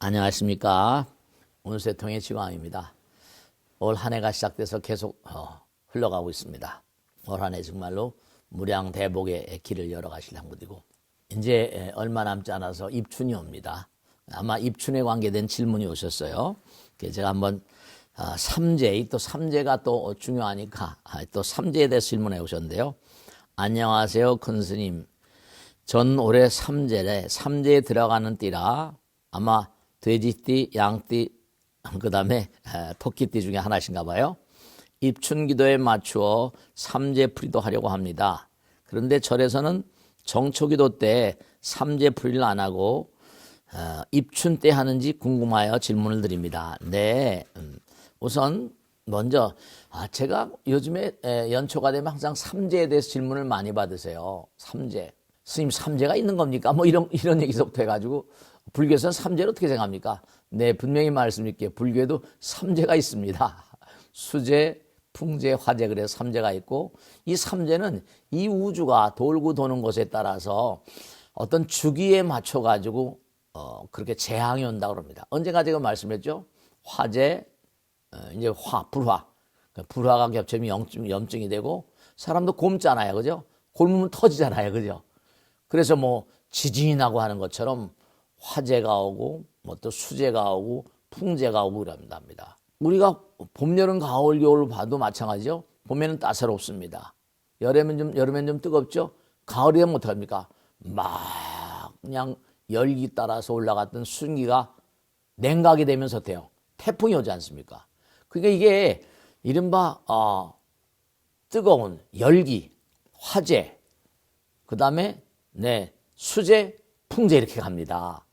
안녕하십니까. 운세통의 지광입니다. 올 한 해가 시작돼서 계속 흘러가고 있습니다. 올 한 해 정말로 무량대복의 길을 열어가실 한분이고 이제 얼마 남지 않아서 입춘이 옵니다. 아마 입춘에 관계된 질문이 오셨어요. 제가 한번 삼재, 또 삼재가 또 중요하니까 또 삼재에 대해서 질문해 오셨는데요. 안녕하세요, 큰 스님. 전 올해 삼재에 들어가는 띠라 아마 돼지띠, 양띠, 그 다음에 토끼띠 중에 하나신가 봐요. 입춘기도에 맞추어 삼재풀이도 하려고 합니다. 그런데 절에서는 정초기도 때 삼재풀이를 안 하고 입춘 때 하는지 궁금하여 질문을 드립니다. 네, 우선 먼저 제가 요즘에 연초가 되면 항상 삼재에 대해서 질문을 많이 받으세요. 삼재. 스님, 삼재가 있는 겁니까? 뭐 이런 얘기서부터 해가지고 불교에서는 삼재를 어떻게 생각합니까? 네, 분명히 말씀드릴게요. 불교에도 삼재가 있습니다. 수재, 풍재, 화재, 그래서 삼재가 있고, 이 삼재는 이 우주가 돌고 도는 것에 따라서 어떤 주기에 맞춰가지고 그렇게 재앙이 온다고 합니다. 언젠가 제가 말씀했죠? 화재, 이제 불화. 불화가 겹치면 염증이 되고, 사람도 곪잖아요. 그죠? 곪으면 터지잖아요. 그죠? 그래서 뭐 지진이 나고 하는 것처럼 화재가 오고 뭐 또 수재가 오고 풍재가 오고 그럽니다. 우리가 봄, 여름, 가을, 겨울을 봐도 마찬가지죠. 봄에는 따사롭습니다. 여름엔 좀 뜨겁죠. 가을이 되면 어떡합니까? 막 그냥 열기 따라서 올라갔던 순기가 냉각이 되면서 어때요? 태풍이 오지 않습니까? 그러니까 이게 이른바 뜨거운 열기, 화재, 그 다음에 수재, 풍재 이렇게 갑니다.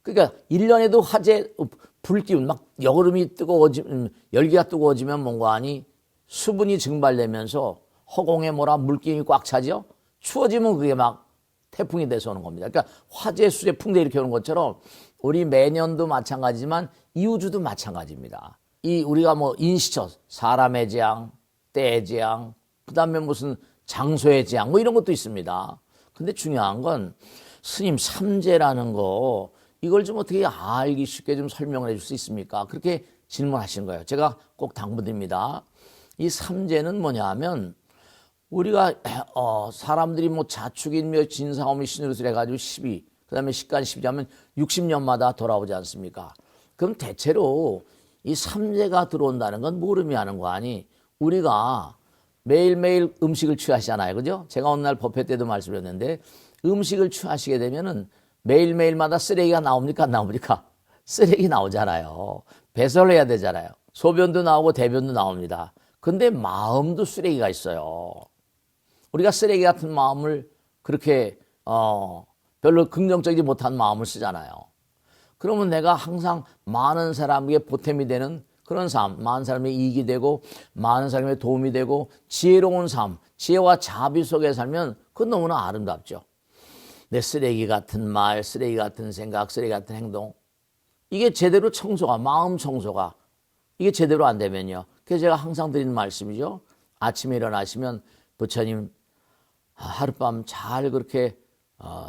그러니까 1년에도 화재, 불기운, 막 여름이 뜨거워지면, 열기가 뜨거워지면 뭔가 하니 수분이 증발되면서 허공에 물기운이 꽉 차죠? 추워지면 그게 막 태풍이 돼서 오는 겁니다. 그러니까 화재, 수재, 풍재 이렇게 오는 것처럼 우리 매년도 마찬가지지만 이 우주도 마찬가지입니다. 우리가 뭐 인시처, 사람의 재앙, 때의 재앙, 그 다음에 무슨 장소의 재앙, 뭐 이런 것도 있습니다. 근데 중요한 건 스님 삼재라는 거 이걸 좀 어떻게 알기 쉽게 좀 설명을 해줄 수 있습니까? 그렇게 질문하신 거예요. 제가 꼭 당부드립니다. 이 삼재는 뭐냐 하면 우리가 사람들이 뭐 자축인묘 진사오미 신유릇을 해가지고 12, 그 다음에 식간 12 하면 60년마다 돌아오지 않습니까? 그럼 대체로 이 삼재가 들어온다는 건 뭘 의미하는 거 아니? 우리가 매일매일 음식을 취하시잖아요. 그죠? 제가 어느 날 법회 때도 말씀드렸는데 음식을 취하시게 되면은 매일매일마다 쓰레기가 나옵니까? 안 나옵니까? 쓰레기 나오잖아요. 배설해야 되잖아요. 소변도 나오고 대변도 나옵니다. 근데 마음도 쓰레기가 있어요. 우리가 쓰레기 같은 마음을 그렇게 별로 긍정적이지 못한 마음을 쓰잖아요. 그러면 내가 항상 많은 사람에게 보탬이 되는 그런 삶, 많은 사람의 이익이 되고 많은 사람의 도움이 되고 지혜로운 삶, 지혜와 자비 속에 살면 그건 너무나 아름답죠. 내 쓰레기 같은 말, 쓰레기 같은 생각, 쓰레기 같은 행동, 이게 제대로 청소가, 마음 청소가 이게 제대로 안 되면요. 그래서 제가 항상 드리는 말씀이죠. 아침에 일어나시면 부처님 하룻밤 잘 그렇게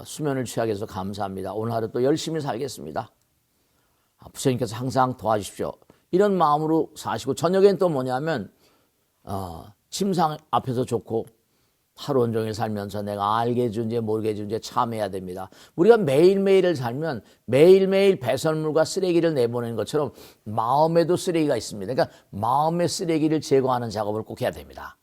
수면을 취하게 해서 감사합니다. 오늘 하루 또 열심히 살겠습니다. 부처님께서 항상 도와주십시오. 이런 마음으로 사시고 저녁엔 또 뭐냐면 침상 앞에서 좋고 하루 온종일 살면서 내가 알게 해준 죄 모르게 해준 죄 참해야 됩니다. 우리가 매일매일을 살면 매일매일 배설물과 쓰레기를 내보내는 것처럼 마음에도 쓰레기가 있습니다. 그러니까 마음의 쓰레기를 제거하는 작업을 꼭 해야 됩니다.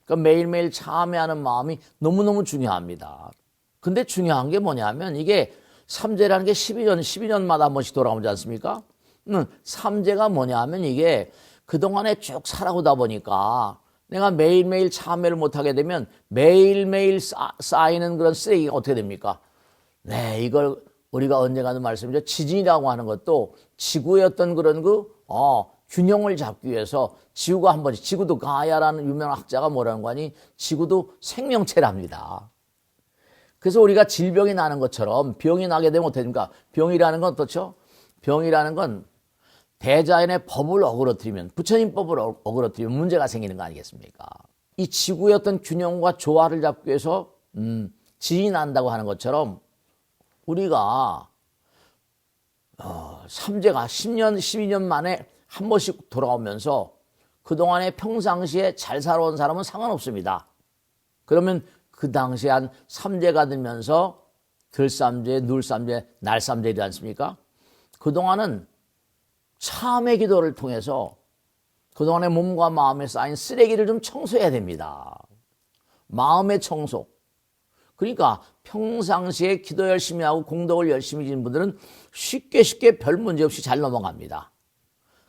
그러니까 매일매일 참회하는 마음이 너무너무 중요합니다. 근데 중요한 게 뭐냐면 이게 삼재라는 게 12년마다 한 번씩 돌아오지 않습니까? 삼재가 뭐냐 하면 이게 그동안에 쭉 살아오다 보니까 내가 매일매일 참회를 못하게 되면 매일매일 쌓이는 그런 쓰레기가 어떻게 됩니까? 네, 이걸 우리가 언젠가도 말씀드렸죠. 지진이라고 하는 것도 지구의 어떤 그런 균형을 잡기 위해서 지구가 한 번씩, 지구도 가야라는 유명한 학자가 뭐라는 거니? 지구도 생명체랍니다. 그래서 우리가 질병이 나는 것처럼 병이 나게 되면 어떻게 됩니까? 병이라는 건 어떻죠? 병이라는 건 대자연의 법을 어그러뜨리면, 부처님 법을 어그러뜨리면 문제가 생기는 거 아니겠습니까? 이 지구의 어떤 균형과 조화를 잡기 위해서 지진이 난다고 하는 것처럼 우리가 삼재가 10년, 12년 만에 한 번씩 돌아오면서 그동안에 평상시에 잘 살아온 사람은 상관없습니다. 그러면 그 당시에 한 삼재가 들면서 들삼재, 눌삼재, 날삼재이지 않습니까? 그동안은 참의 기도를 통해서 그동안의 몸과 마음에 쌓인 쓰레기를 좀 청소해야 됩니다. 마음의 청소. 그러니까 평상시에 기도 열심히 하고 공덕을 열심히 지는 분들은 쉽게 별 문제 없이 잘 넘어갑니다.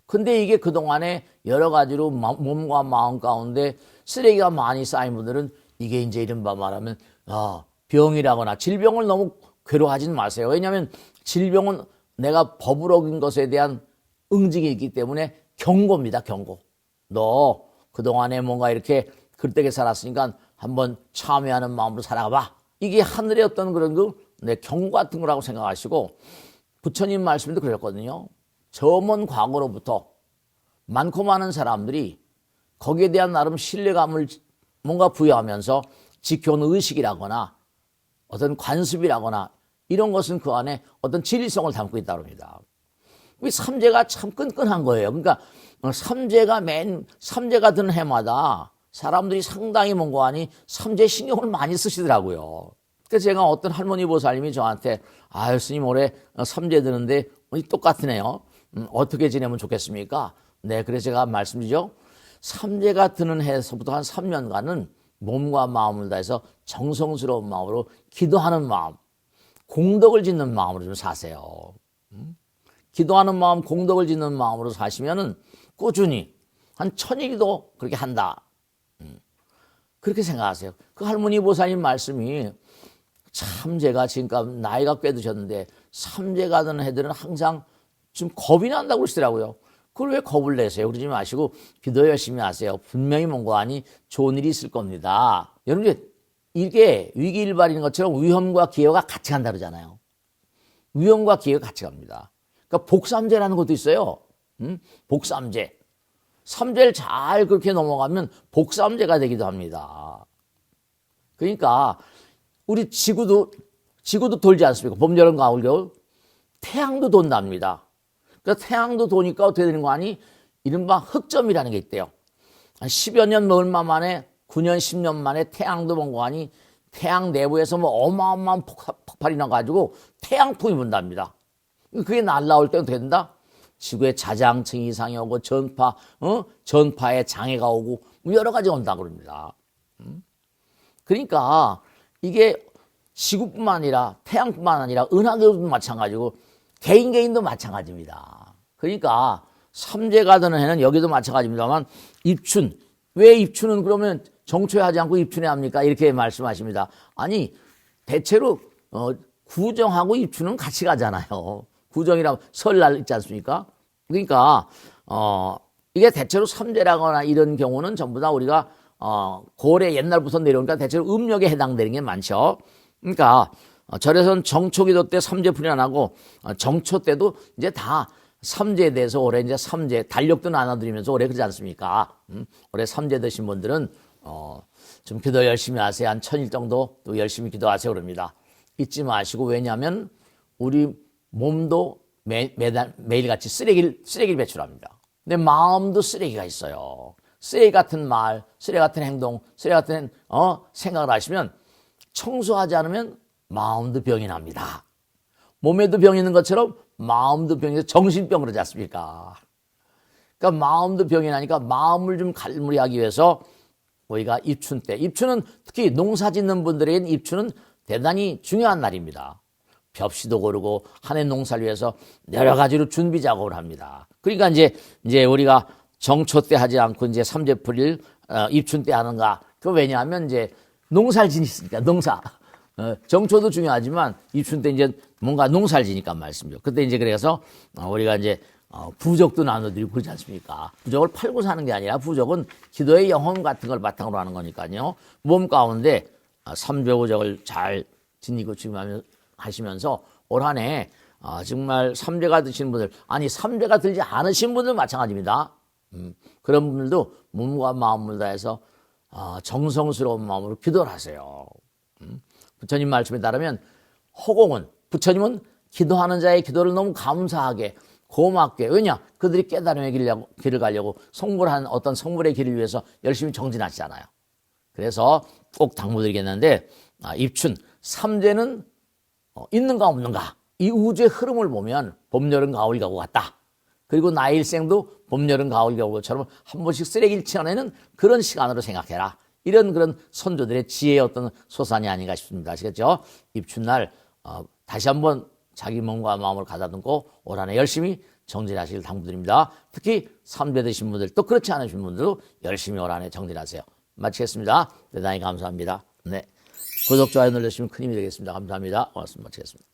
근데 이게 그동안에 여러 가지로 몸과 마음 가운데 쓰레기가 많이 쌓인 분들은 이게 이제 이른바 말하면 병이라거나 질병을 너무 괴로워하지는 마세요. 왜냐하면 질병은 내가 법을 어긴 것에 대한 응징이 있기 때문에 경고입니다. 경고. 너 그동안에 뭔가 이렇게 글되게 살았으니까 한번 참회하는 마음으로 살아가봐. 이게 하늘의 어떤 그런 경고 같은 거라고 생각하시고, 부처님 말씀도 그랬거든요. 저 먼 과거로부터 많고 많은 사람들이 거기에 대한 나름 신뢰감을 뭔가 부여하면서 지켜온 의식이라거나 어떤 관습이라거나 이런 것은 그 안에 어떤 진리성을 담고 있다고 합니다. 이 삼재가 참 끈끈한 거예요. 그러니까 삼재가 드는 해마다 사람들이 상당히 뭔가 하니 삼재 신경을 많이 쓰시더라고요. 그래서 제가 어떤 할머니 보살님이 저한테 스님 올해 삼재 드는데 똑같으네요. 어떻게 지내면 좋겠습니까? 네, 그래서 제가 말씀드리죠. 삼재가 드는 해에서부터 한 3년간은 몸과 마음을 다해서 정성스러운 마음으로 기도하는 마음, 공덕을 짓는 마음으로 좀 사세요. 기도하는 마음, 공덕을 짓는 마음으로 사시면은 꾸준히 한 1000일도 그렇게 한다. 그렇게 생각하세요. 그 할머니 보살님 말씀이 참 제가 지금까지 나이가 꽤 드셨는데 삼재가 드는 해들은 항상 좀 겁이 난다고 그러시더라고요. 그걸 왜 겁을 내세요? 그러지 마시고 기도 열심히 하세요. 분명히 뭔가 하니 좋은 일이 있을 겁니다. 여러분, 이게 위기일발인 것처럼 위험과 기회가 같이 간다 그러잖아요. 위험과 기회가 같이 갑니다. 그러니까 복삼재라는 것도 있어요. 복삼재. 삼재를 잘 그렇게 넘어가면 복삼재가 되기도 합니다. 그러니까 우리 지구도 돌지 않습니까? 봄, 여름, 가을, 겨울. 태양도 돈답니다. 그러니까 태양도 도니까 어떻게 되는 거 아니? 이른바 흑점이라는 게 있대요. 한 10여 년 얼마 만에 9년, 10년 만에 태양도 본 거 아니? 태양 내부에서 뭐 어마어마한 폭발이 나가지고 태양풍이 분답니다. 그게 날라올 때는 어떻게 된다? 지구에 자장층 이상이 오고 전파에 장애가 오고 여러 가지 온다고 그럽니다. 그러니까 이게 지구뿐만 아니라 태양뿐만 아니라 은하계도 마찬가지고 개인도 마찬가지입니다. 그러니까 삼재가 드는 해는 여기도 마찬가지입니다만 입춘. 왜 입춘은 그러면 정초에 하지 않고 입춘에 합니까? 이렇게 말씀하십니다. 아니 대체로 구정하고 입춘은 같이 가잖아요. 구정이라고 설날 있지 않습니까? 그러니까 이게 대체로 삼재라거나 이런 경우는 전부 다 우리가 고래 옛날부터 내려오니까 대체로 음력에 해당되는 게 많죠. 그러니까 절에서는 정초기도 때 삼재풀이 안 하고 정초 때도 이제 다 삼재에 대해서 올해 이제 삼재 달력도 나눠드리면서 올해 그러지 않습니까? 올해 삼재 드신 분들은 좀 기도 열심히 하세요. 한 1000일 정도 또 열심히 기도하세요 그럽니다. 잊지 마시고, 왜냐하면 우리 몸도 매일같이 쓰레기를 배출합니다. 근데 마음도 쓰레기가 있어요. 쓰레기 같은 말, 쓰레기 같은 행동, 쓰레기 같은 생각을 하시면 청소하지 않으면 마음도 병이 납니다. 몸에도 병이 있는 것처럼 마음도 병이 있어서 정신병 그러지 않습니까? 그러니까 마음도 병이 나니까 마음을 좀 갈무리하기 위해서 우리가 입춘 때, 입춘은 특히 농사 짓는 분들에겐 입춘은 대단히 중요한 날입니다. 벽시도 고르고 한 해 농사를 위해서 여러 가지로 준비 작업을 합니다. 그러니까 이제 우리가 정초 때 하지 않고 이제 삼재풀일 입춘 때 하는가? 그 왜냐하면 이제 농사를 지니까 농사. 정초도 중요하지만 입춘 때 이제 뭔가 농사를 지니까 말씀이죠. 그때 이제 그래서 우리가 이제 부적도 나눠드리고 그러지 않습니까? 부적을 팔고 사는 게 아니라 부적은 기도의 영혼 같은 걸 바탕으로 하는 거니까요. 몸 가운데 삼재부적을 잘 지니고 하시면서 올 한 해 정말 삼재가 드시는 분들, 아니 삼재가 들지 않으신 분들 마찬가지입니다. 그런 분들도 몸과 마음을 다해서 정성스러운 마음으로 기도를 하세요. 부처님 말씀에 따르면 허공은, 부처님은 기도하는 자의 기도를 너무 감사하게 고맙게, 왜냐? 그들이 깨달음의 길을 가려고 성불한 어떤 성불의 길을 위해서 열심히 정진하시잖아요. 그래서 꼭 당부드리겠는데, 입춘 3제는 있는가 없는가, 이 우주의 흐름을 보면 봄, 여름, 가을, 겨울 같다. 그리고 나의 일생도 봄, 여름, 가을, 겨울처럼 한 번씩 쓰레기를 치워내는 그런 시간으로 생각해라. 이런 그런 선조들의 지혜의 어떤 소산이 아닌가 싶습니다. 아시겠죠? 입춘날 다시 한번 자기 몸과 마음을 가다듬고 올 한 해 열심히 정진하시길 당부드립니다. 특히 3대 되신 분들, 또 그렇지 않으신 분들도 열심히 올 한 해 정진하세요. 마치겠습니다. 대단히 감사합니다. 네, 구독, 좋아요 눌러주시면 큰 힘이 되겠습니다. 감사합니다. 고맙습니다. 마치겠습니다.